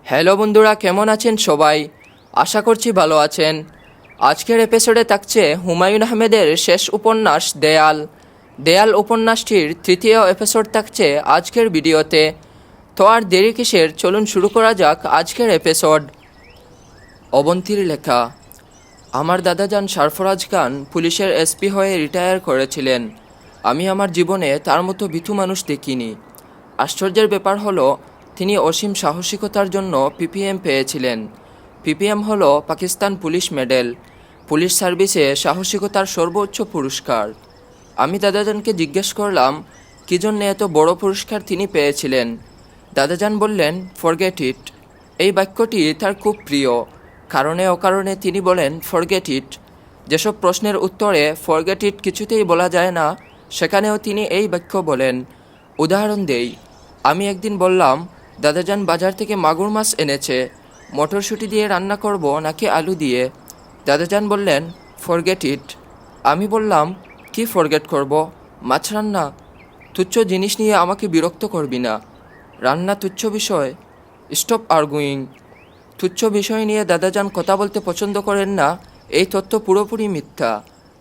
Hello বন্ধুরা, কেমন আছেন সবাই? আশা করছি ভালো আছেন। আজকের এপিসোডে থাকছে হুমায়ুন আহমেদের শেষ উপন্যাস দেয়াল। দেয়াল উপন্যাসটির তৃতীয় এপিসোড থাকছে আজকের ভিডিওতে। তো আর দেরি কিসের, চলুন শুরু করা যাক আজকের এপিসোড। অবন্তীর লেখা। আমার দাদাজান সরফরাজ খান পুলিশের এসপি হয়ে রিটায়ার করেছিলেন। আমি আমার জীবনে তার মতো ভীতু মানুষ দেখিনি। আশ্চর্যের ব্যাপার হলো, তিনি অসীম সাহসিকতার জন্য পিপিএম পেয়েছিলেন। পিপিএম হলো পাকিস্তান পুলিশ মেডেল, পুলিশ সার্ভিসে সাহসিকতার সর্বোচ্চ পুরস্কার। আমি দাদাজানকে জিজ্ঞেস করলাম কী জন্য এত বড় পুরস্কার তিনি পেয়েছিলেন। দাদাজান বললেন, ফরগেট ইট। এই বাক্যটি তার খুব প্রিয়। কারণে অকারণে তিনি বলেন ফরগেট ইট। যেসব প্রশ্নের উত্তরে ফরগেট ইট কিছুতেই বলা যায় না, সেখানেও তিনি এই বাক্য বলেন। উদাহরণ দেই, আমি একদিন বললাম, দাদাজান বাজার থেকে মাগুর মাছ এনেছে, মটরশুঁটি দিয়ে রান্না করব নাকি আলু দিয়ে? দাদাজান বললেন, ফরগেট ইট। আমি বললাম, কি ফরগেট করব? মাছ রান্না? তুচ্ছ জিনিস নিয়ে আমাকে বিরক্ত করবি না। রান্না তুচ্ছ বিষয়? Stop arguing. তুচ্ছ বিষয় নিয়ে দাদাজান কথা বলতে পছন্দ করেন না, এই তথ্য পুরোপুরি মিথ্যা।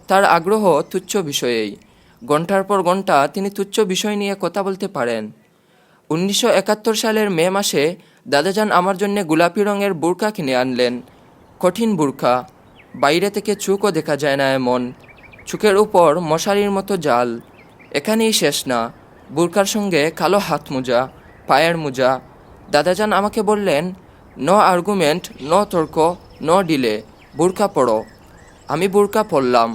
তার আগ্রহ তুচ্ছ বিষয়েই। ঘন্টার পর ঘন্টা তিনি তুচ্ছ বিষয় নিয়ে কথা বলতে পারেন। 1971 সালের মে মাসে দাদাজান আমার জন্য গোলাপি রঙের বোরকা কিনে আনলেন। কঠিন বোরকা, বাইরে থেকে চোখও দেখা যায় না এমন। চোখের উপর মশারির মতো জাল। এখানেই শেষ না, বোরকার সঙ্গে কালো হাত মোজা, পায়ের মোজা। দাদাজান আমাকে বললেন, নো আর্গুমেন্ট, নো তর্ক, নো ডিলে, বোরকা পরো। আমি বোরকা পরলাম।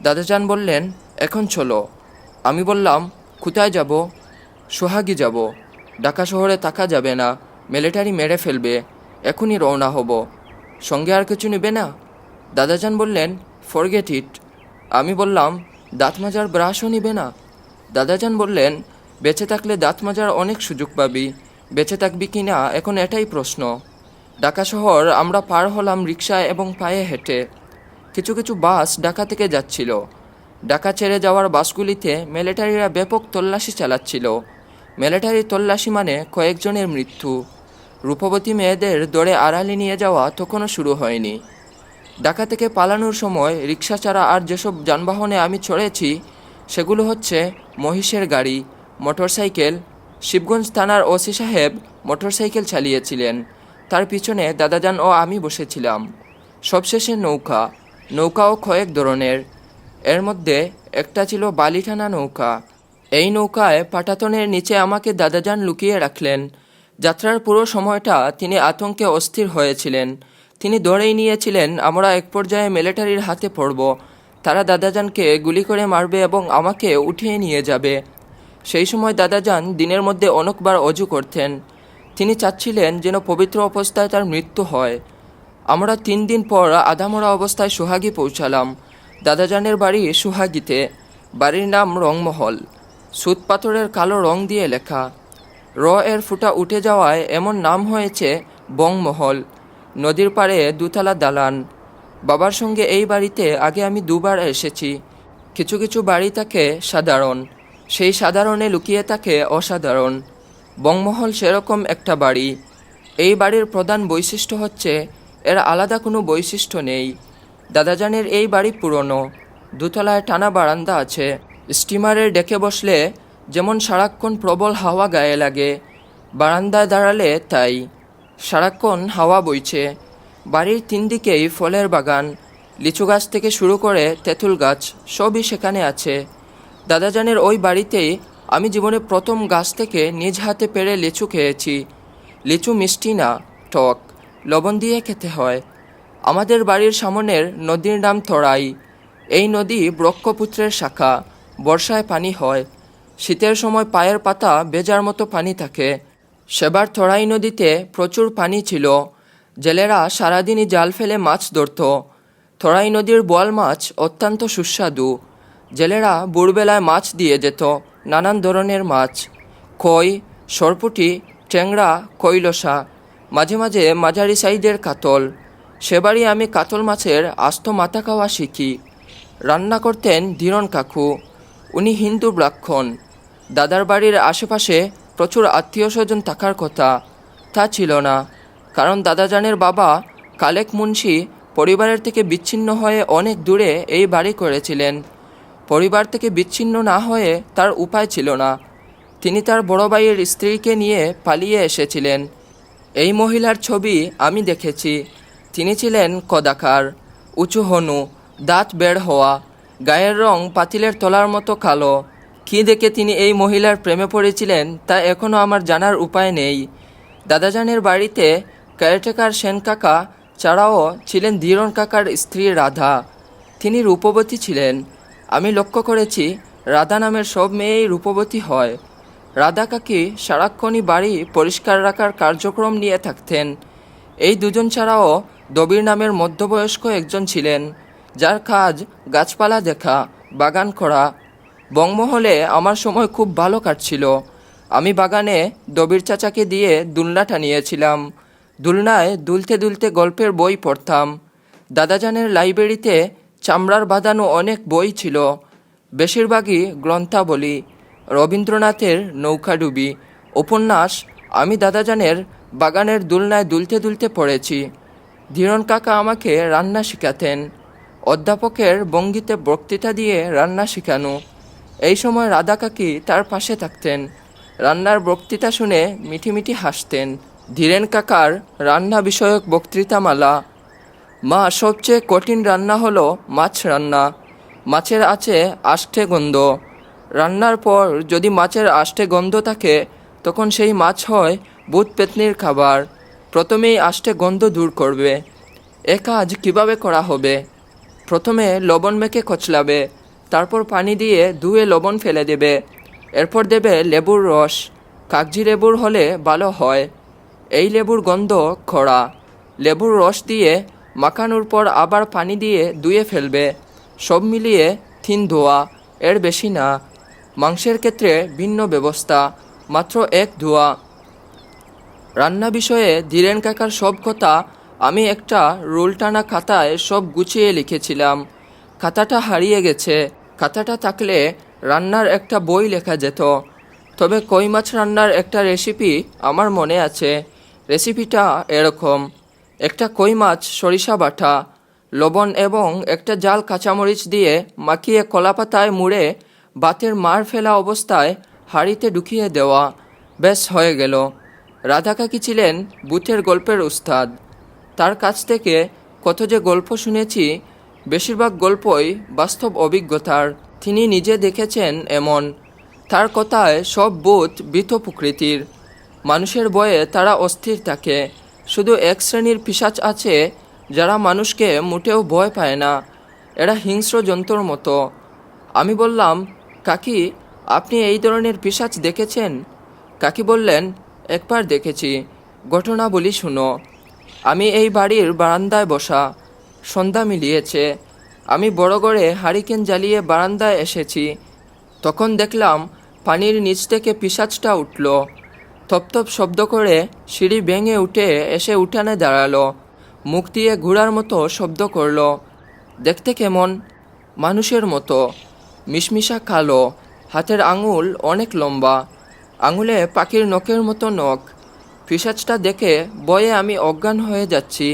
দাদাজান বললেন, এখন চলো। আমি বললাম, কোথায় যাব? সোহাগী যাব। ঢাকা শহরে থাকা যাবে না, মিলিটারি মেরে ফেলবে। এখনই রওনা হব। সঙ্গে আর কিছু নেবে না? দাদাজান বললেন, ফরগেট ইট। আমি বললাম, দাঁত মাজার ব্রাশও নিবে না? দাদাজান বললেন, বেঁচে থাকলে দাঁত মাজার অনেক সুযোগ পাবি, বেঁচে থাকবি কি না এখন এটাই প্রশ্ন। ঢাকা শহর আমরা পার হলাম রিকশায় এবং পায়ে হেঁটে। কিছু কিছু বাস ঢাকা থেকে যাচ্ছিল। ঢাকা ছেড়ে যাওয়ার বাসগুলিতে মিলিটারিরা ব্যাপক তল্লাশি চালাচ্ছিল। মিলিটারি তল্লাশি মানে কয়েকজনের মৃত্যু। রূপবতী মেয়েদের দৌড়ে আড়ালে নিয়ে যাওয়া তখনও শুরু হয়নি। ঢাকা থেকে পালানোর সময় রিক্সা ছাড়া আর যেসব যানবাহনে আমি চড়েছি সেগুলো হচ্ছে মহিষের গাড়ি, মোটরসাইকেল। শিবগঞ্জ থানার ওসি সাহেব মোটরসাইকেল চালিয়েছিলেন, তার পিছনে দাদাজান ও আমি বসেছিলাম। সবশেষে নৌকা। নৌকাও কয়েক ধরনের। এর মধ্যে একটা ছিল বালিটানা নৌকা। এই নৌকায় পাটাতনের নিচে আমাকে দাদাজান লুকিয়ে রাখলেন। যাত্রার পুরো সময়টা তিনি আতঙ্কে অস্থির হয়েছিলেন। তিনি ধরেই নিয়েছিলেন আমরা এক পর্যায়ে মিলিটারির হাতে পড়ব। তারা দাদাজানকে গুলি করে মারবে এবং আমাকে উঠিয়ে নিয়ে যাবে। সেই সময় দাদাজান দিনের মধ্যে অনেকবার অজু করতেন। তিনি চাচ্ছিলেন যেন পবিত্র অবস্থায় তার মৃত্যু হয়। আমরা 3 দিন পর আধামরা অবস্থায় সোহাগী পৌঁছালাম। দাদাজানের বাড়ি সোহাগীতে। বাড়ির নাম রংমহল। সুত পাথরের কালো রং দিয়ে লেখা। র এর ফুটা উঠে যাওয়ায় এমন নাম হয়েছে বংমহল। নদীর পাড়ে 2তলা দালান। বাবার সঙ্গে এই বাড়িতে আগে আমি 2বার এসেছি। কিছু কিছু বাড়ি থাকে সাধারণ, সেই সাধারণে লুকিয়ে থাকে অসাধারণ। বংমহল সেরকম একটা বাড়ি। এই বাড়ির প্রধান বৈশিষ্ট্য হচ্ছে এর আলাদা কোনো বৈশিষ্ট্য নেই। দাদাজানের এই বাড়ি পুরনো। 2তলায় টানা বারান্দা আছে। স্টিমারের ডেকে বসলে যেমন সারাক্ষণ প্রবল হাওয়া গায়ে লাগে, বারান্দায় দাঁড়ালে তাই। সারাক্ষণ হাওয়া বইছে। বাড়ির 3 দিকেই ফলের বাগান। লিচু গাছ থেকে শুরু করে তেঁতুল গাছ সবই সেখানে আছে। দাদাজানের ওই বাড়িতেই আমি জীবনে প্রথম গাছ থেকে নিজ হাতে পেড়ে লিচু খেয়েছি। লিচু মিষ্টি না, টক, লবণ দিয়ে খেতে হয়। আমাদের বাড়ির সামনের নদীর নাম থরাই। এই নদী ব্রহ্মপুত্রের শাখা। বর্ষায় পানি হয়, শীতের সময় পায়ের পাতা ভেজার মতো পানি থাকে। সেবার থরাই নদীতে প্রচুর পানি ছিল। জেলেরা সারাদিনই জাল ফেলে মাছ ধরত। থরাই নদীর বোয়াল মাছ অত্যন্ত সুস্বাদু। জেলেরা ভোরবেলায় মাছ দিয়ে যেত, নানান ধরনের মাছ, কই, সরপুঁটি, ট্যাংরা, কৈলসা, মাঝে মাঝে মাঝারি সাইজের কাতল। সেবারই আমি কাতল মাছের আস্ত মাথা খাওয়া শিখি। রান্না করতেন ধীরন কাকু। উনি হিন্দু ব্রাহ্মণ। দাদার বাড়ির আশেপাশে প্রচুর আত্মীয় স্বজন থাকার কথা, তা ছিল না। কারণ দাদাজানের বাবা কালেক মুন্সি পরিবারের থেকে বিচ্ছিন্ন হয়ে অনেক দূরে এই বাড়ি করেছিলেন। পরিবার থেকে বিচ্ছিন্ন না হয়ে তার উপায় ছিল না। তিনি তার বড় ভাইয়ের স্ত্রীকে নিয়ে পালিয়ে এসেছিলেন। এই মহিলার ছবি আমি দেখেছি। তিনি ছিলেন কদাকার, উঁচু হনু, দাঁত বের হওয়া, গায়ের রং পাতিলের তলার মতো কালো। কী দেখে তিনি এই মহিলার প্রেমে পড়েছিলেন তা এখনও আমার জানার উপায় নেই। দাদাজানের বাড়িতে কেয়ারটেকার সেন কাকা ছাড়াও ছিলেন ধীরন কাকার স্ত্রী রাধা। তিনি রূপবতী ছিলেন। আমি লক্ষ্য করেছি রাধা নামের সব মেয়েই রূপবতী হয়। রাধা কাকি সারাক্ষণই বাড়ি পরিষ্কার রাখার কার্যক্রম নিয়ে থাকতেন। এই দুজন ছাড়াও দবির নামের মধ্যবয়স্ক একজন ছিলেন, যার কাজ গাছপালা দেখা, বাগান করা। বংমহলে আমার সময় খুব ভালো কাটছিল। আমি বাগানে দবির চাচাকে দিয়ে দুলনা টানিয়েছিলাম। দুলনায় দুলতে দুলতে গল্পের বই পড়তাম। দাদাজানের লাইব্রেরিতে চামড়ার বাঁধানো অনেক বই ছিল। বেশিরভাগই গ্রন্থাবলী, রবীন্দ্রনাথের নৌকাডুবি, উপন্যাস আমি দাদাজানের বাগানের দুলনায় দুলতে দুলতে পড়েছি। ধীরন কাকা আমাকে রান্না শেখাতেন। অধ্যাপকের ভঙ্গিতে বক্তৃতা দিয়ে রান্না শেখানো। এই সময় রাধা কাকি তার পাশে থাকতেন। রান্নার বক্তৃতা শুনে মিঠি মিঠি হাসতেন। ধীরেন কাকার রান্না বিষয়ক বক্তৃতামালা। মা, সবচেয়ে কঠিন রান্না হলো মাছ রান্না। মাছের আছে আষ্টে গন্ধ। রান্নার পর যদি মাছের আষ্টে গন্ধ থাকে তখন সেই মাছ হয় ভূত পেতনির খাবার। প্রথমেই আষ্টে গন্ধ দূর করবে। এ কাজ কীভাবে করা হবে? প্রথমে লবণ মেখে কচলাবে, তারপর পানি দিয়ে ধুয়ে লবণ ফেলে দেবে, এরপর দেবে লেবুর রস। কাগজি লেবুর হলে ভালো হয়। এই লেবুর গন্ধ খরা। লেবুর রস দিয়ে মাখানোর পর আবার পানি দিয়ে ধুয়ে ফেলবে। সব মিলিয়ে 3 ধোয়া, এর বেশি না। মাংসের ক্ষেত্রে ভিন্ন ব্যবস্থা, মাত্র 1 ধোয়া। রান্না বিষয়ে ধীরেন কাকার সব কথা আমি একটা রোল টানা খাতায় সব গুছিয়ে লিখেছিলাম। খাতাটা হারিয়ে গেছে। খাতাটা থাকলে রান্নার একটা বই লেখা যেত। তবে কই মাছ রান্নার একটা রেসিপি আমার মনে আছে। রেসিপিটা এরকম: একটা কই মাছ সরিষা বাটা, লবণ এবং একটা জাল কাঁচামরিচ দিয়ে মাখিয়ে কলাপাতায় মুড়ে ভাতের মাড় ফেলা অবস্থায় হাঁড়িতে ঢুকিয়ে দেওয়া। বেশ, হয়ে গেল। রাধা কাকি ছিলেন ভূতের গল্পের উস্তাদ। তার কাছ থেকে কত যে গল্প শুনেছি, বেশিরভাগ গল্পই বাস্তব অভিজ্ঞতার। তিনি নিজে দেখেছেন এমন। তার কথায় সব ভূত ভীত প্রকৃতির। মানুষের ভয়ে তারা অস্থির থাকে। শুধু এক শ্রেণীর পিশাচ আছে যারা মানুষকে মোটেও ভয় পায় না। এরা হিংস্র জন্তুর মতো। আমি বললাম, কাকি, আপনি এই ধরনের পিশাচ দেখেছেন? কাকি বললেন, একবার দেখেছি। ঘটনা বলি শুনো। আমি এই বাড়ির বারান্দায় বসা। সন্ধ্যা মিলিয়েছে। আমি বড় করে হারিকেন জ্বালিয়ে বারান্দায় এসেছি। তখন দেখলাম পানির নিচ থেকে পিশাচটা উঠল। থপথপ শব্দ করে সিঁড়ি ভেঙে উঠে এসে উঠানে দাঁড়ালো। মুখ দিয়ে ঘোড়ার মতো শব্দ করল। দেখতে কেমন? মানুষের মতো, মিশমিশা কালো। হাতের আঙুল অনেক লম্বা, আঙুলে পাখির নখের মতো নখ। পিশাচটা দেখে ভয়ে আমি অজ্ঞান হয়ে যাচ্ছি।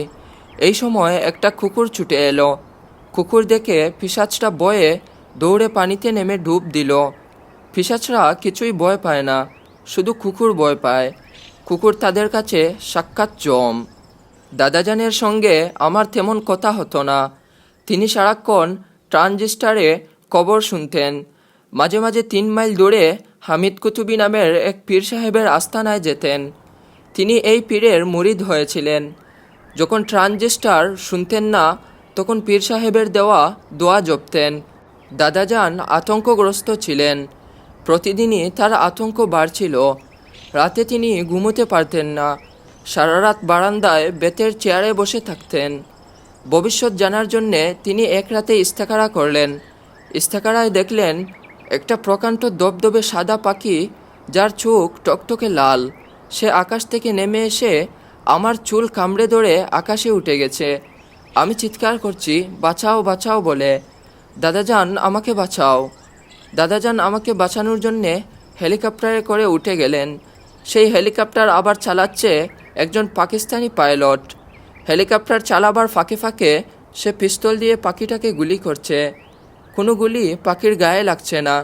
এই সময় একটা কুকুর ছুটে এলো। কুকুর দেখে পিশাচটা ভয়ে দৌড়ে পানিতে নেমে ডুব দিল। পিশাচরা কিছুই ভয় পায় না, শুধু কুকুর ভয় পায়। কুকুর তাদের কাছে সাক্ষাৎ জম। দাদাজানের সঙ্গে আমার তেমন কথা হতো না। তিনি সারাক্ষণ ট্রানজিস্টারে খবর শুনতেন। মাঝে মাঝে 3 মাইল দূরে হামিদ কুতুবি নামের এক পীর সাহেবের আস্তানায় যেতেন। তিনি এই পীরের মুরিদ হয়েছিলেন। যখন ট্রানজিস্টার শুনতেন না তখন পীর সাহেবের দেওয়া দোয়া জপতেন। দাদাজান আতঙ্কগ্রস্ত ছিলেন। প্রতিদিনই তার আতঙ্ক বাড়ছিল। রাতে তিনি ঘুমোতে পারতেন না। সারা রাত বারান্দায় বেতের চেয়ারে বসে থাকতেন। ভবিষ্যৎ জানার জন্যে তিনি এক রাতে ইস্তেখারা করলেন। ইস্তেখারায় দেখলেন একটা প্রকাণ্ড দবদবে সাদা পাখি, যার চোখ টকটকে লাল। সে আকাশ থেকে নেমে এসে আমার চুল কামড়ে ধরে আকাশে উঠে গেছে। আমি চিৎকার করছি, বাঁচাও বাঁচাও বলে। দাদাজান, আমাকে বাঁচাও। দাদাজান আমাকে বাঁচানোর জন্যে হেলিকপ্টারে করে উঠে গেলেন। সেই হেলিকপ্টার আবার চালাচ্ছে একজন পাকিস্তানি পাইলট। হেলিকপ্টার চালাবার ফাঁকে ফাঁকে সে পিস্তল দিয়ে পাখিটাকে গুলি করছে। কোনো গুলি পাখির গায়ে লাগছে না,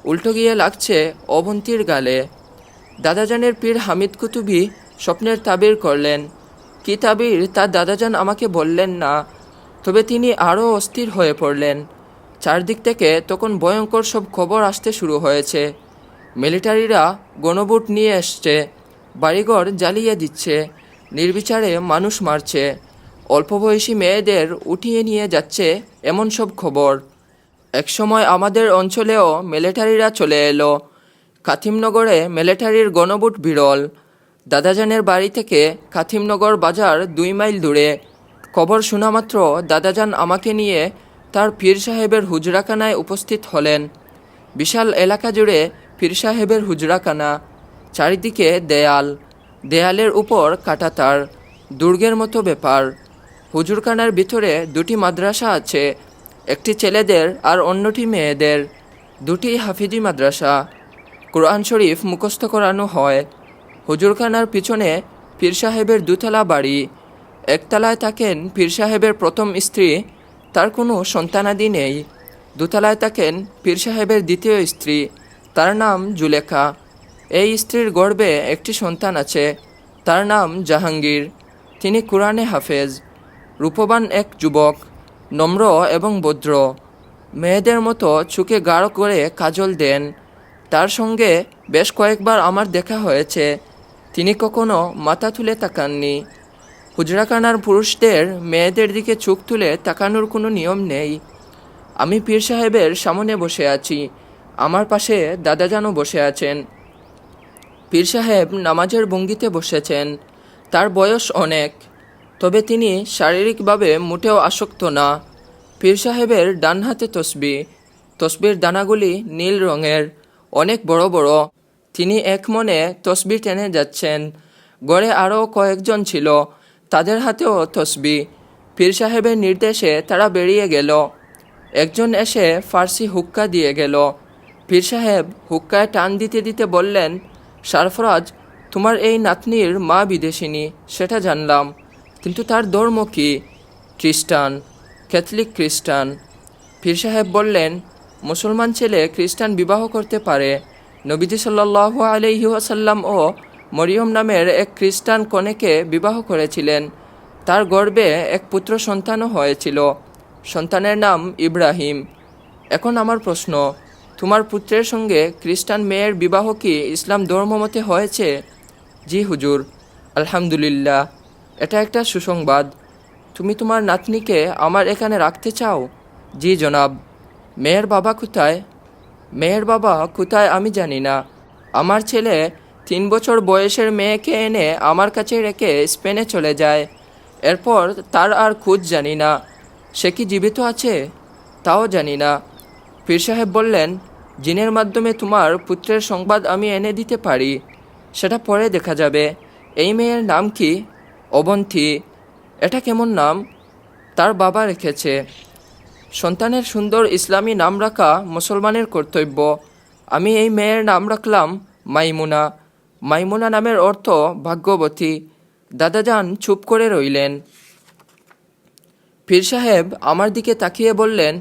উল্টো গিয়ে লাগছে অবন্তীর গালে। দাদাজানের পীর হামিদ কুতুবি স্বপ্নের তাবির করলেন। কী তাবির তা দাদাজান আমাকে বললেন না, তবে তিনি আরও অস্থির হয়ে পড়লেন। চারদিক থেকে তখন ভয়ঙ্কর সব খবর আসতে শুরু হয়েছে। মিলিটারিরা গণভোট নিয়ে এসছে, বাড়িঘর জ্বালিয়ে দিচ্ছে, নির্বিচারে মানুষ মারছে, অল্প বয়সী মেয়েদের উঠিয়ে নিয়ে যাচ্ছে, এমন সব খবর। একসময় আমাদের অঞ্চলেও মিলিটারিরা চলে এলো। কাথিমনগরে মিলিটারির গণভোট বিরল। দাদাজানের বাড়ি থেকে কাথিমনগর বাজার 2 মাইল দূরে। খবর শোনা মাত্র দাদাজান আমাকে নিয়ে তার পীর সাহেবের হুজরাখানায় উপস্থিত হলেন। বিশাল এলাকা জুড়ে পীর সাহেবের হুজরাখানা, চারিদিকে দেয়াল, দেয়ালের উপর কাঁটাতার, দুর্গের মতো ব্যাপার। হুজুরখানার ভিতরে 2টি মাদ্রাসা আছে, একটি ছেলেদের আর অন্যটি মেয়েদের। 2টি হাফিজি মাদ্রাসা। কোরআন শরীফ মুখস্থ করানো হয়। হুজুরখানার পিছনে পীর সাহেবের 2তলা বাড়ি। একতলায় থাকেন পীর সাহেবের প্রথম স্ত্রী, তার কোনো সন্তানাদি নেই। 2তলায় থাকেন পীর সাহেবের 2য় স্ত্রী, তার নাম জুলেখা। এই স্ত্রীর গর্ভে একটি সন্তান আছে, তার নাম জাহাঙ্গীর। তিনি কোরআনে হাফেজ, রূপবান এক যুবক, নম্র এবং ভদ্র। মেয়েদের মতো চোখে গাঢ় করে কাজল দেন। তার সঙ্গে বেশ কয়েকবার আমার দেখা হয়েছে, তিনি কখনো মাথা তুলে তাকাননি। হুজরাখানার পুরুষদের মেয়েদের দিকে চোখ তুলে তাকানোর কোনো নিয়ম নেই। আমি পীর সাহেবের সামনে বসে আছি, আমার পাশে দাদাজানও বসে আছেন। পীর সাহেব নামাজের ভঙ্গিতে বসেছেন। তার বয়স অনেক, তবে তিনি শারীরিকভাবে মোটেও আসক্ত না। পীর সাহেবের ডান হাতে তসবি, তসবির দানাগুলি নীল রঙের, অনেক বড় বড়। তিনি এক মনে তসবি টেনে যাচ্ছেন। গড়ে আরও কয়েকজন ছিল, তাদের হাতেও তসবি। পীর সাহেবের নির্দেশে তারা বেরিয়ে গেল। একজন এসে ফার্সি হুক্কা দিয়ে গেল। পীর সাহেব হুক্কায় টান দিতে দিতে বললেন, সারফরাজ, তোমার এই নাতনির মা বিদেশিনী, সেটা জানলাম, কিন্তু তার ধর্ম কি? খ্রিস্টান, ক্যাথলিক খ্রিস্টান। পীর সাহেব বললেন, মুসলমান ছেলে খ্রিস্টান বিবাহ করতে পারে। নবীজি সাল্লাল্লাহু আলাইহি ওয়াসাল্লাম ও মরিয়ম নামের এক খ্রিস্টান কনেকে বিবাহ করেছিলেন। তার গর্ভে এক পুত্র সন্তানও হয়েছিল, সন্তানের নাম ইব্রাহিম। এখন আমার প্রশ্ন, তোমার পুত্রের সঙ্গে খ্রিস্টান মেয়ের বিবাহ কি ইসলাম ধর্মমতে হয়েছে? জি হুজুর। আলহামদুলিল্লাহ, এটা একটা সুসংবাদ। তুমি তোমার নাতনিকে আমার এখানে রাখতে চাও? জি জনাব। মেয়ের বাবা কোথায়? মেয়ের বাবা কোথায় আমি জানি না। আমার ছেলে 3 বছর বয়সের মেয়েকে এনে আমার কাছে রেখে স্পেনে চলে যায়। এরপর তার আর খোঁজ জানি না। সে কি জীবিত আছে তাও জানি না। পীর সাহেব বললেন, জিনের মাধ্যমে তোমার পুত্রের সংবাদ আমি এনে দিতে পারি, সেটা পরে দেখা যাবে। এই মেয়ের নাম কি? অবন্তী। এটা কেমন নাম? তার বাবা রেখেছে। সন্তানের সুন্দর ইসলামী নাম রাখা মুসলমানের কর্তব্য। আমি এই মেয়ের নাম রাখলাম মাইমুনা। মাইমুনা নামের অর্থ ভাগ্যবতী। দাদাজান চুপ করে রইলেন। পীর সাহেব আমার দিকে তাকিয়ে বললেন,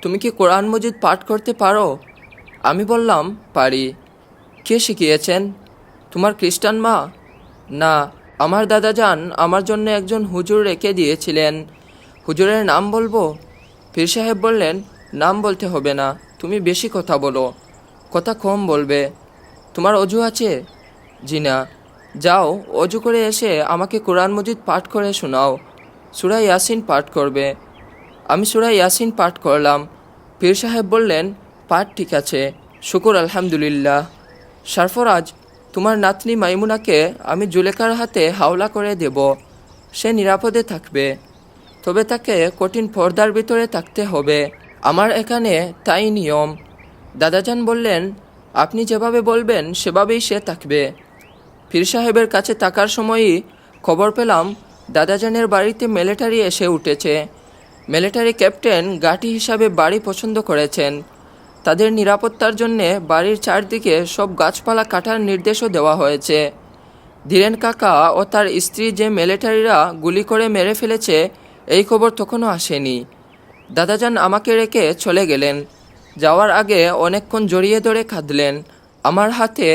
তুমি কি কোরআন মজিদ পাঠ করতে পারো? আমি বললাম, পারি। কে শিখিয়েছেন? তোমার খ্রিস্টান মা? না, আমার দাদাজান আমার জন্য একজন হুজুর রেখে দিয়েছিলেন। হুজুরের নাম বলবো? পীর সাহেব বললেন, নাম বলতে হবে না, তুমি বেশি কথা বলো, কথা কম বলবে। তোমার অজু আছে? জি না। যাও, অজু করে এসে আমাকে কোরআন মজিদ পাঠ করে শোনাও। সূরা ইয়াসিন পাঠ করবে। আমি সূরা ইয়াসিন পাঠ করলাম। পীর সাহেব বললেন, পাঠ ঠিক আছে, শুকুর আলহামদুলিল্লাহ। সারফরাজ, তোমার নাতনি মাইমুনাকে আমি জুলেখার হাতে হাওলা করে দেব, সে নিরাপদে থাকবে, তবে তাকে কঠিন পর্দার ভিতরে থাকতে হবে। আমার এখানে তাই নিয়ম। দাদাজান বললেন, আপনি যেভাবে বলবেন সেভাবেই সে থাকবে। পীর সাহেবের কাছে থাকার সময়ই খবর পেলাম দাদাজানের বাড়িতে মিলিটারি এসে উঠেছে। মিলিটারি ক্যাপ্টেন গাটি হিসাবে বাড়ি পছন্দ করেছেন। তাদের নিরাপত্তার জন্যে বাড়ির চারদিকে সব গাছপালা কাটার নির্দেশও দেওয়া হয়েছে। ধীরেন কাকা ও তার স্ত্রী যে মিলিটারিরা গুলি করে মেরে ফেলেছে এই খবর তখনও আসেনি। দাদাজান আমাকে রেখে চলে গেলেন। যাওয়ার আগে অনেকক্ষণ জড়িয়ে ধরে কাঁদলেন। আমার হাতে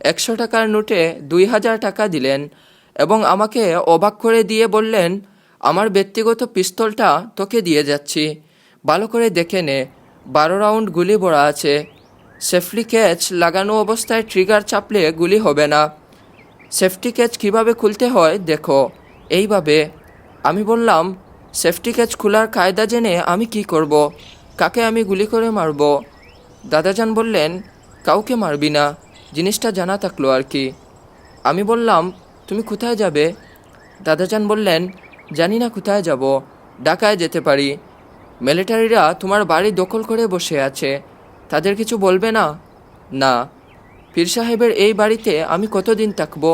100 টাকার নোটে 2000 টাকা দিলেন এবং আমাকে অবাক করে দিয়ে বললেন, আমার ব্যক্তিগত পিস্তলটা তোকে দিয়ে যাচ্ছি, ভালো করে দেখে নে, 12 রাউন্ড গুলি ভরা আছে। সেফটি ক্যাচ লাগানো অবস্থায় ট্রিগার চাপলে গুলি হবে না। সেফটি ক্যাচ কীভাবে খুলতে হয় দেখো, এইভাবে। আমি বললাম, সেফটি ক্যাচ খোলার কায়দা জেনে আমি কি করব? কাকে আমি গুলি করে মারব? দাদাজান বললেন, কাউকে মারবি না, জিনিসটা জানা থাকলো আর কি। আমি বললাম, তুমি কোথায় যাবে? দাদাজান বললেন, জানি না কোথায় যাব, ঢাকায় যেতে পারি। মিলিটারিরা তোমার বাড়ি দখল করে বসে আছে, তাদের কিছু বলবে না? না। পীর সাহেবের এই বাড়িতে আমি কতদিন থাকব?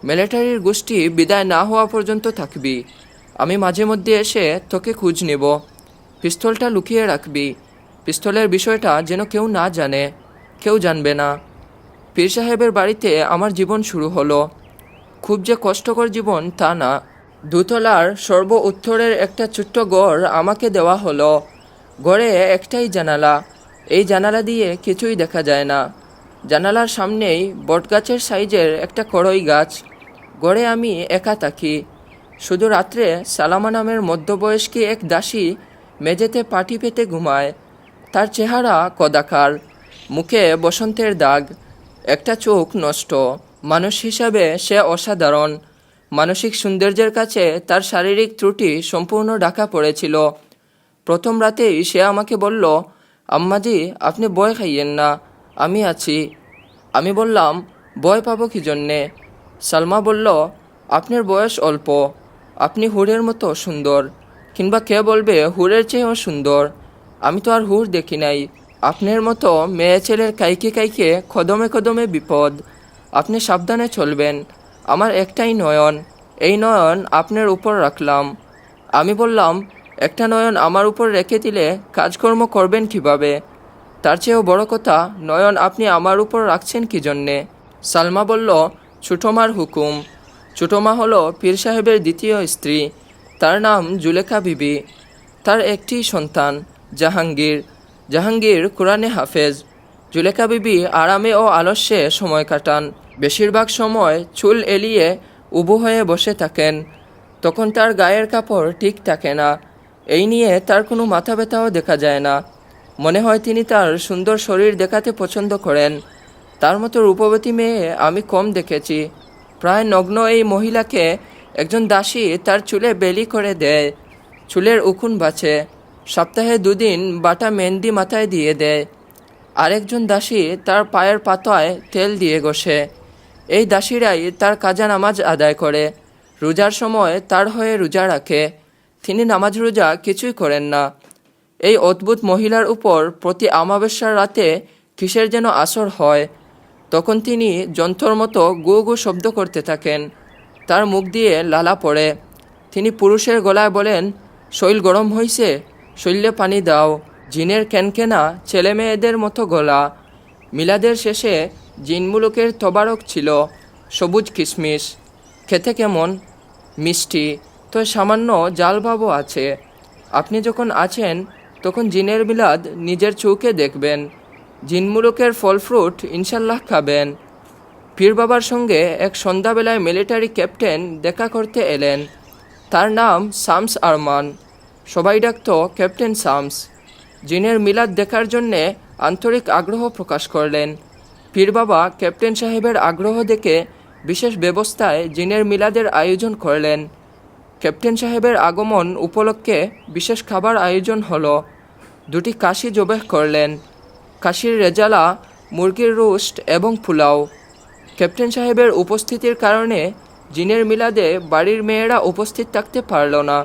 মিলিটারির গোষ্ঠী বিদায় না হওয়া পর্যন্ত থাকবি। আমি মাঝে মধ্যে এসে তোকে খোঁজ নেব। পিস্তলটা লুকিয়ে রাখবি। পিস্তলের বিষয়টা যেন কেউ না জানে, কেউ জানবে না। পীর সাহেবের বাড়িতে আমার জীবন শুরু হলো। খুব যে কষ্টকর জীবন তা না। দোতলার সর্ব উত্তরের একটা ছোট্ট ঘর আমাকে দেওয়া হলো। ঘরে একটাই জানালা, এই জানালা দিয়ে কিছুই দেখা যায় না। জানালার সামনেই বটগাছের সাইজের একটা কড়ই গাছ। ঘরে আমি একা থাকি। শুধু রাত্রে সালামা নামের মধ্যবয়স্কী এক দাসী মেঝেতে পাটি পেতে ঘুমায়। তার চেহারা কদাকার, মুখে বসন্তের দাগ, একটা চোখ নষ্ট। মানুষ হিসাবে সে অসাধারণ। মানসিক সৌন্দর্যের কাছে তার শারীরিক ত্রুটি সম্পূর্ণ ঢাকা পড়েছিল। প্রথম রাতেই সে আমাকে বলল, আম্মাজি আপনি ভয় খাইয়েন না, আমি আছি। আমি বললাম, ভয় পাবো কি জন্যে? সালমা বলল, আপনার বয়স অল্প, আপনি হুরের মতো সুন্দর, কিংবা কে বলবে হুরের চেয়েও সুন্দর। আমি তো আর হুর দেখি নাই। আপনার মতো মেয়ে ছেলের কাইকে কাইকে কদমে কদমে বিপদ। আপনি সাবধানে চলবেন। আমার একটাই নয়ন, এই নয়ন আপনার উপর রাখলাম। আমি বললাম, একটা নয়ন আমার উপর রেখে দিলে কাজকর্ম করবেন কিভাবে? তার চেয়েও বড় কথা, নয়ন আপনি আমার উপর রাখছেন কি জন্যে? সালমা বলল, ছোটোমার হুকুম। ছোটোমা হলো পীর সাহেবের দ্বিতীয় স্ত্রী, তার নাম জুলেখা বিবি। তার একটি সন্তান জাহাঙ্গীর। জাহাঙ্গীর কোরআনে হাফেজ। জুলেখা বিবি আরামে ও আলস্যে সময় কাটান। বেশিরভাগ সময় চুল এলিয়ে উবু হয়ে বসে থাকেন। তখন তার গায়ের কাপড় ঠিক থাকে না। এই নিয়ে তার কোনো মাথা ব্যথাও দেখা যায় না। মনে হয় তিনি তার সুন্দর শরীর দেখাতে পছন্দ করেন। তার মতো রূপবতী মেয়ে আমি কম দেখেছি। প্রায় নগ্ন এই মহিলাকে একজন দাসী তার চুলে বেলি করে দেয়, চুলের উকুন বাছে, সপ্তাহে 2 দিন বাটা মেহেন্দি মাথায় দিয়ে দেয়। আরেকজন দাসী তার পায়ের পাতায় তেল দিয়ে ঘষে। এই দাসীরাই তার কাজা নামাজ আদায় করে। রোজার সময় তার হয়ে রোজা রাখে। তিনি নামাজ রোজা কিছুই করেন না। এই অদ্ভুত মহিলার উপর প্রতি অমাবস্যার রাতে কিসের যেন আসর হয়। তখন তিনি যন্ত্রর মতো গু গু শব্দ করতে থাকেন। তার মুখ দিয়ে লালা পড়ে। তিনি পুরুষের গলায় বলেন, শৈল গরম হইছে, শৈলে পানি দাও। জিনের ক্যানকেনা ছেলে মেয়েদের মতো গলা। মিলাদের শেষে জিনমুলুকের তবারক ছিল, সবুজ কিশমিশ। খেতে কেমন? মিষ্টি, তো সামান্য জালভাবও আছে। আপনি যখন আছেন তখন জিনের মিলাদ নিজের চৌকে দেখবেন। জিনমুলুকের ফল ফ্রুট ইনশাল্লাহ খাবেন। পীর বাবার সঙ্গে এক সন্ধ্যাবেলায় মিলিটারি ক্যাপ্টেন দেখা করতে এলেন। তার নাম শামস আরমান। সবাই ডাকত ক্যাপ্টেন শামস। জিনের মিলাদ দেখার জন্যে আন্তরিক আগ্রহ প্রকাশ করলেন। পীর বাবা ক্যাপ্টেন সাহেবের আগ্রহ দেখে বিশেষ ব্যবস্থায় জিনের মিলাদের আয়োজন করলেন। ক্যাপ্টেন সাহেবের আগমন উপলক্ষে বিশেষ খাবার আয়োজন হলো। 2টি কাশি জবেহ করলেন, কাশির রেজালা, মুরগির রোস্ট এবং পোলাও। ক্যাপ্টেন সাহেবের উপস্থিতির কারণে জিনের মিলাদে বাড়ির মেয়েরা উপস্থিত থাকতে পারল না।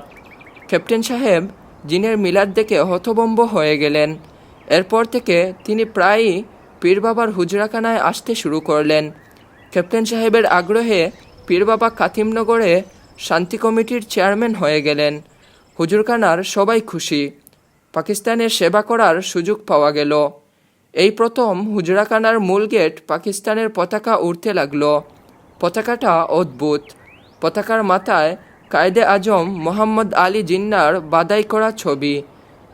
ক্যাপ্টেন সাহেব জিনের মিলাদ দেখে হতভম্ব হয়ে গেলেন। এরপর থেকে তিনি প্রায়ই পীর বাবার হুজরাখানায় আসতে শুরু করলেন। ক্যাপ্টেন সাহেবের আগ্রহে পীর বাবা কাতিমনগরে শান্তি কমিটির চেয়ারম্যান হয়ে গেলেন। হুজুরখানার সবাই খুশি। পাকিস্তানের সেবা করার সুযোগ পাওয়া গেল। এই প্রথম হুজরাখানার মূল গেট পাকিস্তানের পতাকা উড়তে লাগলো। পতাকাটা অদ্ভুত। পতাকার মাথায় কায়েদে আজম মোহাম্মদ আলী জিন্নার বাদাই করা ছবি,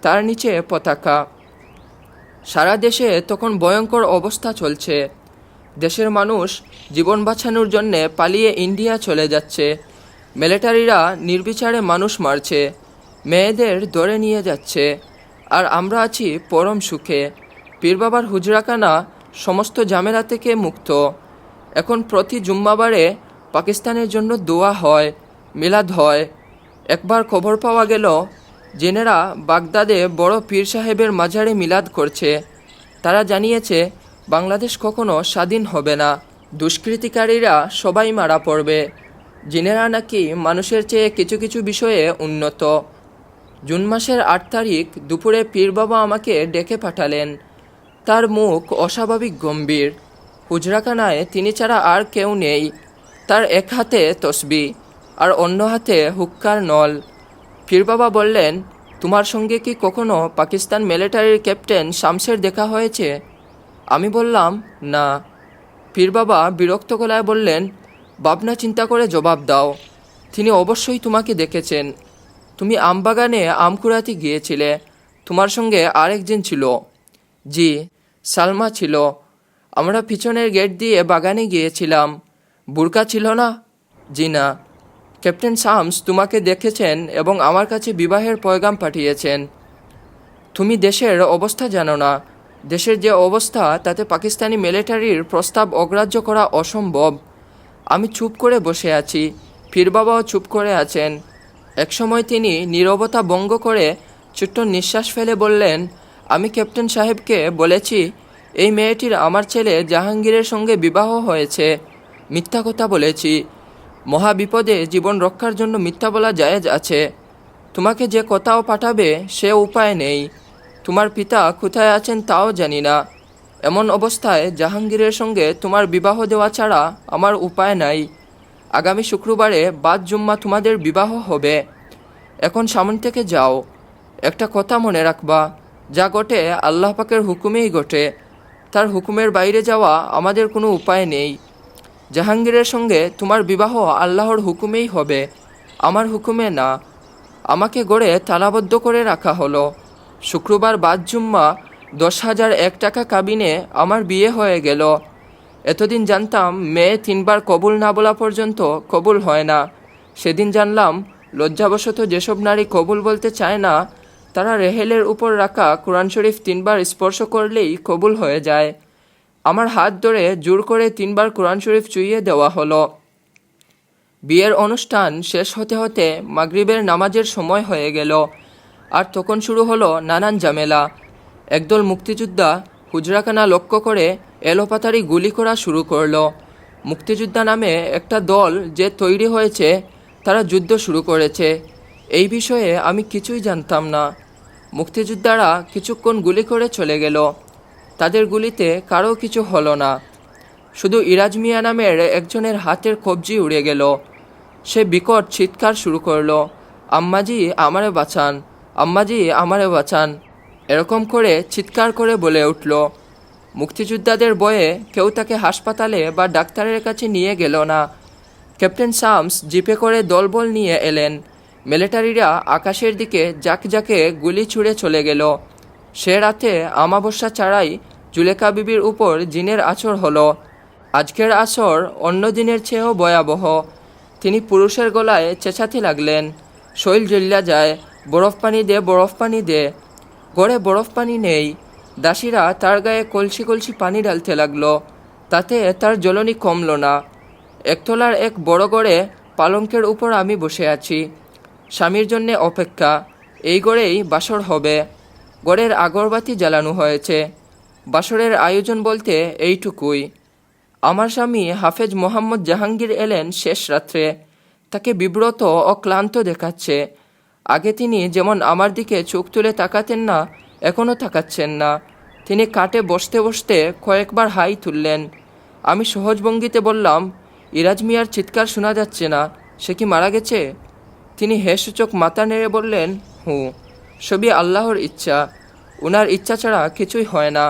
তার নিচে পতাকা। সারা দেশে তখন ভয়ঙ্কর অবস্থা চলছে। দেশের মানুষ জীবন বাঁচানোর জন্যে পালিয়ে ইন্ডিয়া চলে যাচ্ছে। মিলিটারিরা নির্বিচারে মানুষ মারছে, মেয়েদের ধরে নিয়ে যাচ্ছে, আর আমরা আছি পরম সুখে। পীর বাবার হুজরাখানা সমস্ত ঝামেলা থেকে মুক্ত। এখন প্রতি জুম্মাবারে পাকিস্তানের জন্য দোয়া হয়, মিলাদ হয়। একবার খবর পাওয়া গেল জেনেরা বাগদাদে বড় পীর সাহেবের মাজারে মিলাদ করছে। তারা জানিয়েছে বাংলাদেশ কখনো স্বাধীন হবে না, দুষ্কৃতিকারীরা সবাই মারা পড়বে। জিনেরা নাকি মানুষের চেয়ে কিছু কিছু বিষয়ে উন্নত। জুন মাসের 8 তারিখ দুপুরে পীর বাবা আমাকে ডেকে পাঠালেন। তার মুখ অস্বাভাবিক গম্ভীর। হুজরাখানায় তিনি ছাড়া আর কেউ নেই। তার এক হাতে তসবি আর অন্য হাতে হুক্কার নল। পীর বাবা বললেন, তোমার সঙ্গে কি কখনো পাকিস্তান মিলিটারির ক্যাপ্টেন শামসের দেখা হয়েছে? আমি বললাম, না। পীর বাবা বিরক্ত গলায় বললেন, ভাবনা চিন্তা করে জবাব দাও। তিনি অবশ্যই তোমাকে দেখেছেন। তুমি আমবাগানে আম কুড়াতে গিয়েছিলে, তোমার সঙ্গে আরেকজন ছিল। জি, সালমা ছিল। আমরা পিছনের গেট দিয়ে বাগানে গিয়েছিলাম। বুরকা ছিল না? জি না। ক্যাপ্টেন শামস তোমাকে দেখেছেন এবং আমার কাছে বিবাহের পয়গাম পাঠিয়েছেন। তুমি দেশের অবস্থা জানো না। দেশের যে অবস্থা তাতে পাকিস্তানি মিলিটারির প্রস্তাব অগ্রাহ্য করা অসম্ভব। আমি চুপ করে বসে আছি, পীর বাবাও চুপ করে আছেন। একসময় তিনি নীরবতা ভঙ্গ করে ছোট্ট নিঃশ্বাস ফেলে বললেন, আমি ক্যাপ্টেন সাহেবকে বলেছি এই মেয়েটির আমার ছেলে জাহাঙ্গীরের সঙ্গে বিবাহ হয়েছে। মিথ্যা কথা বলেছি। মহাবিপদে জীবন রক্ষার জন্য মিথ্যা বলা জায়েজ আছে। তোমাকে যে কথাও পাঠাবে সে উপায় নেই। তোমার পিতা কোথায় আছেন তাও জানি না। এমন অবস্থায় জাহাঙ্গীরের সঙ্গে তোমার বিবাহ দেওয়া ছাড়া আমার উপায় নাই। আগামী শুক্রবারে বাদ জুম্মা তোমাদের বিবাহ হবে। এখন সামনে থেকে যাও। একটা কথা মনে রাখবা, যা ঘটে আল্লাহ পাকের হুকুমেই ঘটে। তার হুকুমের বাইরে যাওয়া আমাদের কোনো উপায় নেই। জাহাঙ্গীরের সঙ্গে তোমার বিবাহ আল্লাহর হুকুমেই হবে, আমার হুকুমে না। আমাকে গড়ে তালাবদ্ধ করে রাখা হলো। শুক্রবার বাদ জুম্মা 10,001 টাকা কাবিনে আমার বিয়ে হয়ে গেল। এতদিন জানতাম মেয়ে 3 বার কবুল না বলা পর্যন্ত কবুল হয় না। সেদিন জানলাম লজ্জাবশত যেসব নারী কবুল বলতে চায় না, তারা রেহেলের উপর রাখা কোরআন শরীফ 3 বার স্পর্শ করলেই কবুল হয়ে যায়। আমার হাত ধরে জোর করে 3 বার কোরআন শরীফ চুইয়ে দেওয়া হলো। বিয়ের অনুষ্ঠান শেষ হতে হতে মাগরিবের নামাজের সময় হয়ে গেল। আর তখন শুরু হলো নানান ঝামেলা। একদল মুক্তিযোদ্ধা হুজরাখানা লক্ষ্য করে এলোপাতাড়ি গুলি করা শুরু করলো। মুক্তিযোদ্ধা নামে একটা দল যে তৈরি হয়েছে, তারা যুদ্ধ শুরু করেছে। এই বিষয়ে আমি কিছুই জানতাম না। মুক্তিযোদ্ধারা কিছুক্ষণ গুলি করে চলে গেল। তাদের গুলিতে কারো কিছু হলো না। শুধু ইরাজ মিয়া নামের একজনের হাতের কবজি উড়ে গেল। সে বিকট চিৎকার শুরু করলো, আম্মাজি আমারে বাঁচান, আম্মাজি আমারে বাঁচান। এরকম করে চিৎকার করে বলে উঠল। মুক্তিযোদ্ধাদের ভয়ে কেউ তাকে হাসপাতালে বা ডাক্তারের কাছে নিয়ে গেল না। ক্যাপ্টেন শামস জিপে করে দলবল নিয়ে এলেন। মিলিটারিরা আকাশের দিকে জাকে গুলি ছুঁড়ে চলে গেল। সে রাতে আমাবস্যা ছাড়াই জুলেখা বিবির উপর জিনের আছর হলো। আজকের আসর অন্য দিনের চেয়েও ভয়াবহ। তিনি পুরুষের গলায় চেঁচাতে লাগলেন, শৈল জ্বলিয়া যায়, বরফ পানি দে, বরফ পানি দে। গড়ে বরফ পানি নেই। দাসীরা তার গায়ে কলসি কলসি পানি ঢালতে লাগলো। তাতে তার জ্বলনি কমল না। একতলার এক বড় গড়ে পালঙ্কের উপর আমি বসে আছি। স্বামীর জন্যে অপেক্ষা। এই গড়েই বাসর হবে। গড়ের আগরবাতি জ্বালানো হয়েছে। বাসরের আয়োজন বলতে এইটুকুই। আমার স্বামী হাফেজ মোহাম্মদ জাহাঙ্গীর এলেন শেষ রাত্রে। তাকে বিব্রত ও ক্লান্ত দেখাচ্ছে। আগে তিনি যেমন আমার দিকে চোখ তুলে তাকাতেন না, এখনও তাকাচ্ছেন না। তিনি কাটে বসতে বসতে কয়েকবার হাই তুললেন। আমি সহজ ভঙ্গিতে বললাম, ইরাজ মিয়ার চিৎকার শোনা যাচ্ছে না, সে কি মারা গেছে? তিনি হেসূচক মাথা নেড়ে বললেন, হুঁ, সবই আল্লাহর ইচ্ছা। উনার ইচ্ছা ছাড়া কিছুই হয় না।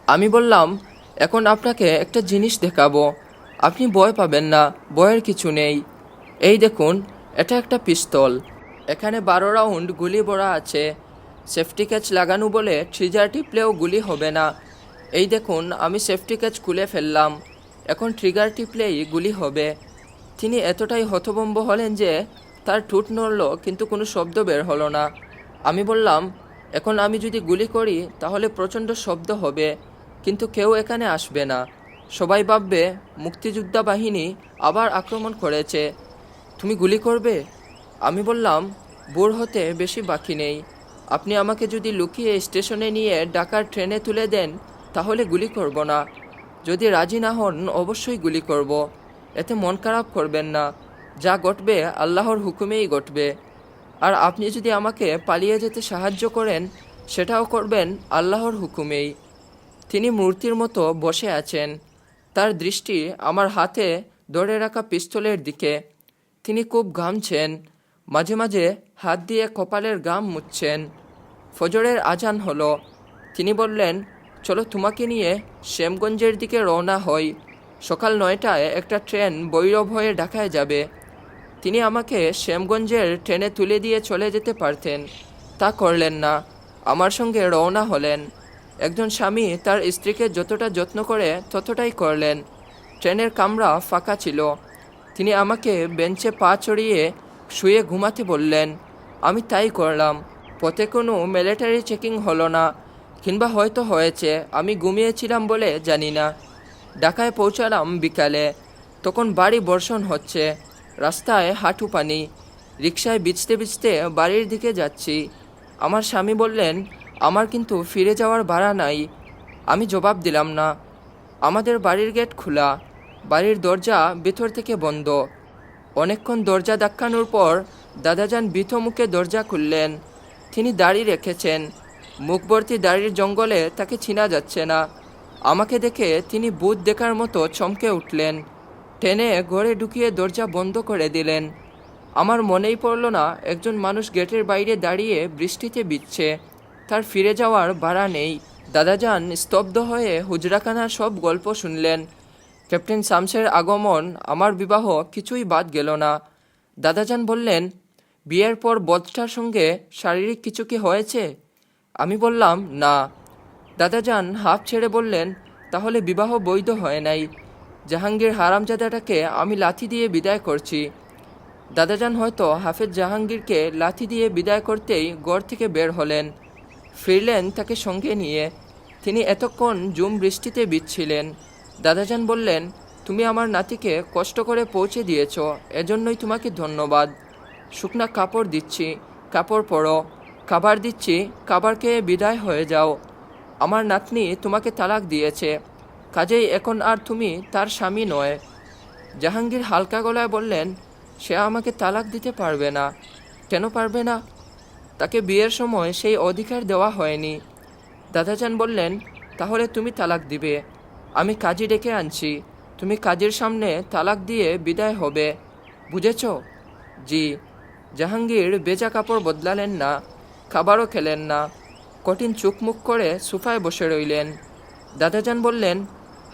আমি বললাম, এখন আপনাকে একটা জিনিস দেখাবো, আপনি ভয় পাবেন না, ভয়ের কিছু নেই। এই দেখুন, এটা একটা পিস্তল। এখানে 12 রাউন্ড গুলি ভরা আছে। সেফটি ক্যাচ লাগানো বলে ট্রিগার টিপলেও গুলি হবে না। এই দেখুন, আমি সেফটি ক্যাচ খুলে ফেললাম, এখন ট্রিগার টিপলেই গুলি হবে। তিনি এতটাই হতভম্ব হলেন যে তার ঠোঁট নড়ল, কিন্তু কোনো শব্দ বের হলো না। আমি বললাম, এখন আমি যদি গুলি করি তাহলে প্রচণ্ড শব্দ হবে, কিন্তু কেউ এখানে আসবে না। সবাই ভাববে মুক্তিযোদ্ধা বাহিনী আবার আক্রমণ করেছে। তুমি গুলি করবে? আমি বললাম, বোর হতে বেশি বাকি নেই। আপনি আমাকে যদি লুকিয়ে স্টেশনে নিয়ে ঢাকার ট্রেনে তুলে দেন তাহলে গুলি করব না। যদি রাজি না হন অবশ্যই গুলি করব। এতে মন খারাপ করবেন না, যা ঘটবে আল্লাহর হুকুমেই ঘটবে। আর আপনি যদি আমাকে পালিয়ে যেতে সাহায্য করেন সেটাও করবেন আল্লাহর হুকুমেই। তিনি মূর্তির মতো বসে আছেন, তার দৃষ্টি আমার হাতে ধরে রাখা পিস্তলের দিকে। তিনি খুব ঘামছেন, মাঝে মাঝে হাত দিয়ে কপালের ঘাম মুছছেন। ফজরের আজান হলো। তিনি বললেন, চলো তোমাকে নিয়ে শ্যামগঞ্জের দিকে রওনা হই। সকাল 9টায় একটা ট্রেন ভৈরব হয়ে ঢাকায় যাবে। তিনি আমাকে শ্যামগঞ্জের ট্রেনে তুলে দিয়ে চলে যেতে পারতেন, তা করলেন না, আমার সঙ্গে রওনা হলেন। একজন স্বামী তার স্ত্রীকে যতটা যত্ন করে ততটাই করলেন। ট্রেনের কামরা ফাঁকা ছিল। তিনি আমাকে বেঞ্চে পা চড়িয়ে শুয়ে ঘুমাতে বললেন। আমি তাই করলাম। পথে কোনো মিলিটারি চেকিং হলো না, কিংবা হয়তো হয়েছে, আমি ঘুমিয়েছিলাম বলে জানি না। ঢাকায় পৌঁছালাম বিকালে। তখন বাড়ি বর্ষণ হচ্ছে, রাস্তায় হাঁটু পানি। রিকশায় ভিজতে ভিজতে বাড়ির দিকে যাচ্ছি। আমার স্বামী বললেন, আমার কিন্তু ফিরে যাওয়ার ভাড়া নাই। আমি জবাব দিলাম না। আমাদের বাড়ির গেট খোলা, বাড়ির দরজা ভেতর থেকে বন্ধ। অনেকক্ষণ দরজা ধাক্কানোর পর দাদাজান ভীত মুখে দরজা খুললেন। তিনি দাড়ি রেখেছেন, মুখভর্তি দাড়ির জঙ্গলে তাকে চিনা যাচ্ছে না। আমাকে দেখে তিনি ভূত দেখার মতো চমকে উঠলেন, টেনে ঘরে ঢুকিয়ে দরজা বন্ধ করে দিলেন। আমার মনেই পড়ল না একজন মানুষ গেটের বাইরে দাঁড়িয়ে বৃষ্টিতে ভিজছে, তার ফিরে যাওয়ার ভাড়া নেই। দাদাজান স্তব্ধ হয়ে হুজরাখানার সব গল্প শুনলেন। ক্যাপ্টেন শামসের আগমন, আমার বিবাহ, কিছুই বাদ গেল না। দাদাজান বললেন, বিয়ের পর বধটার সঙ্গে শারীরিক কিছু কি হয়েছে? আমি বললাম, না। দাদাজান হাঁপ ছেড়ে বললেন, তাহলে বিবাহ বৈধ হয় নাই। জাহাঙ্গীর হারামজাদাটাকে আমি লাথি দিয়ে বিদায় করছি। দাদাজান হয়তো হাফেজ জাহাঙ্গীরকে লাথি দিয়ে বিদায় করতেই ঘর থেকে বের হলেন। ফিরলেন তাকে সঙ্গে নিয়ে। তিনি এতক্ষণ ঝুম বৃষ্টিতে ভিজছিলেন। দাদাজান বললেন, তুমি আমার নাতিকে কষ্ট করে পৌঁছে দিয়েছ, এজন্যই তোমাকে ধন্যবাদ। শুকনা কাপড় দিচ্ছি, কাপড় পরো। খাবার দিচ্ছি, খাবার খেয়ে বিদায় হয়ে যাও। আমার নাতনি তোমাকে তালাক দিয়েছে, কাজেই এখন আর তুমি তার স্বামী নয়। জাহাঙ্গীর হালকা গলায় বললেন, সে আমাকে তালাক দিতে পারবে না। কেন পারবে না? তাকে বিয়ের সময় সেই অধিকার দেওয়া হয়নি। দাদাজান বললেন, তাহলে তুমি তালাক দিবে। আমি কাজী ডেকে আনছি, তুমি কাজীর সামনে তালাক দিয়ে বিদায় হবে, বুঝেছ? জি। জাহাঙ্গীর ভেজা কাপড় বদলালেন না, খাবারও খেলেন না, কঠিন চুপমুখ করে সোফায় বসে রইলেন। দাদাজান বললেন,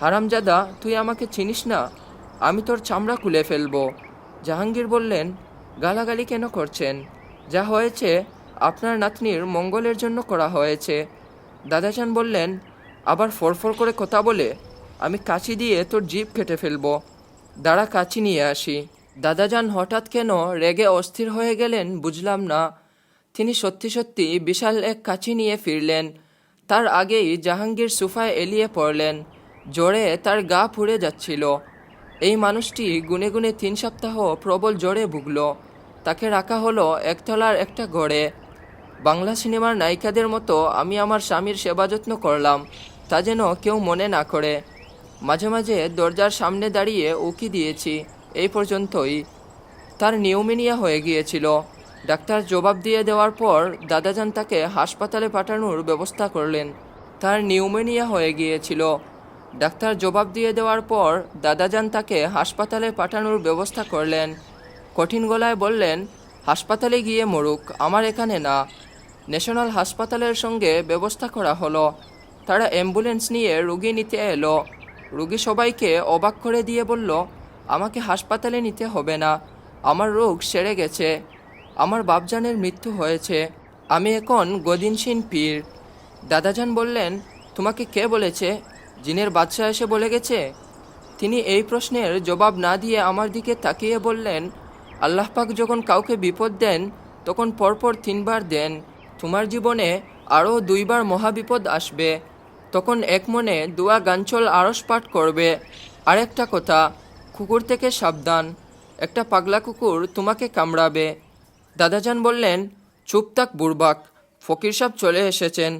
হারামজাদা, তুই আমাকে চিনিস না, আমি তোর চামড়া খুলে ফেলবো। জাহাঙ্গীর বললেন, গালাগালি কেন করছেন? যা হয়েছে আপনার নাতনির মঙ্গলের জন্য করা হয়েছে। দাদাজান বললেন, আবার ফরফর করে কথা বলে আমি কাঁচি দিয়ে তোর জিভ কেটে ফেলবো। দাঁড়া, কাঁচি নিয়ে আসি। দাদাজান হঠাৎ কেন রেগে অস্থির হয়ে গেলেন বুঝলাম না। তিনি সত্যি সত্যি বিশাল এক কাঁচি নিয়ে ফিরলেন। তার আগেই জাহাঙ্গীর সোফায় এলিয়ে পড়লেন, জ্বরে তার গা পুড়ে যাচ্ছিল। এই মানুষটি গুনে গুনে 3 সপ্তাহ প্রবল জ্বরে ভুগল। তাকে রাখা হলো একতলার একটা ঘরে। বাংলা সিনেমার নায়িকাদের মতো আমি আমার স্বামীর সেবা যত্ন করলাম, তা যেন কেউ মনে না করে। মাঝে মাঝে দরজার সামনে দাঁড়িয়ে উকি দিয়েছি, এই পর্যন্তই। তার নিউমোনিয়া হয়ে গিয়েছিল। ডাক্তার জবাব দিয়ে দেওয়ার পর দাদাজান তাকে হাসপাতালে পাঠানোর ব্যবস্থা করলেন। তার নিউমোনিয়া হয়ে গিয়েছিল। ডাক্তার জবাব দিয়ে দেওয়ার পর দাদাজান তাকে হাসপাতালে পাঠানোর ব্যবস্থা করলেন। কঠিন গলায় বললেন, হাসপাতালে গিয়ে মরুক, আমার এখানে না। ন্যাশনাল হাসপাতালের সঙ্গে ব্যবস্থা করা হলো। তারা অ্যাম্বুলেন্স নিয়ে রুগী নিতে এলো। রুগী সবাইকে অবাক করে দিয়ে বলল, আমাকে হাসপাতালে নিতে হবে না, আমার রোগ সেরে গেছে, আমার বাপজানের মৃত্যু হয়েছে, আমি এখন গদিনশীন পীর। দাদাজান বললেন, তোমাকে কে বলেছে? জিনের বাদশা এসে বলে গেছে? তিনি এই প্রশ্নের জবাব না দিয়ে আমার দিকে তাকিয়ে বললেন, আল্লাহ পাক যখন কাউকে বিপদ দেন তখন পরপর 3 বার দেন। তোমার জীবনে আরও 2 বার মহাবিপদ আসবে, তখন এক মনে দোয়া গাঞ্চল আরশ পাঠ করবে। আরেকটা কথা, কুকুর থেকে সাবধান, একটা পাগলা কুকুর তোমাকে কামড়াবে। দাদাজান বললেন, চুপ থাক বুড়বাক, ফকির সাহেব চলে এসেছেন,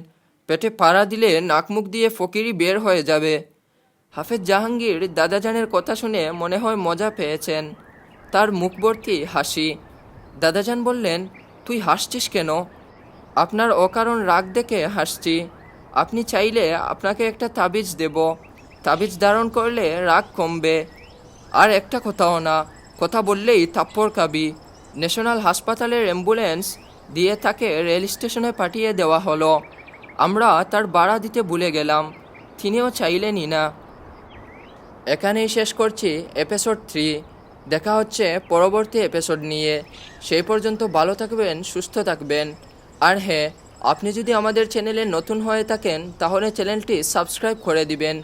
পেটে পাড়া দিলে নাক মুখ দিয়ে ফকিরই বের হয়ে যাবে। হাফেজ জাহাঙ্গীর দাদাজানের কথা শুনে মনে হয় মজা পেয়েছেন, তার মুখভর্তি হাসি। দাদাজান বললেন, তুই হাসছিস কেন? আপনার অকারণ রাগ দেখে হাসছি। আপনি চাইলে আপনাকে একটা তাবিজ দেব, তাবিজ ধারণ করলে রাগ কমবে। আর একটা কথাও না, কথা বললেই থাপ্পড় খাবি। ন্যাশনাল হাসপাতালের অ্যাম্বুলেন্স দিয়ে তাকে রেল স্টেশনে পাঠিয়ে দেওয়া হলো। আমরা তার ভাড়া দিতে ভুলে গেলাম, তিনিও চাইলেনই না। এখানেই শেষ করছি এপিসোড 3। দেখা হচ্ছে পরবর্তী এপিসোড নিয়ে। সেই পর্যন্ত ভালো থাকবেন, সুস্থ থাকবেন। আর হ্যাঁ, আপনি যদি আমাদের চ্যানেলে নতুন হয়ে থাকেন তাহলে চ্যানেলটি সাবস্ক্রাইব করে দিবেন।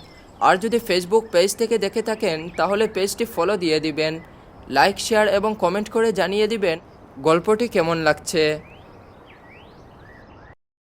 আর যদি ফেসবুক পেজ থেকে দেখে থাকেন তাহলে পেজটি ফলো দিয়ে দিবেন। লাইক, শেয়ার এবং কমেন্ট করে জানিয়ে দিবেন গল্পটি কেমন লাগছে।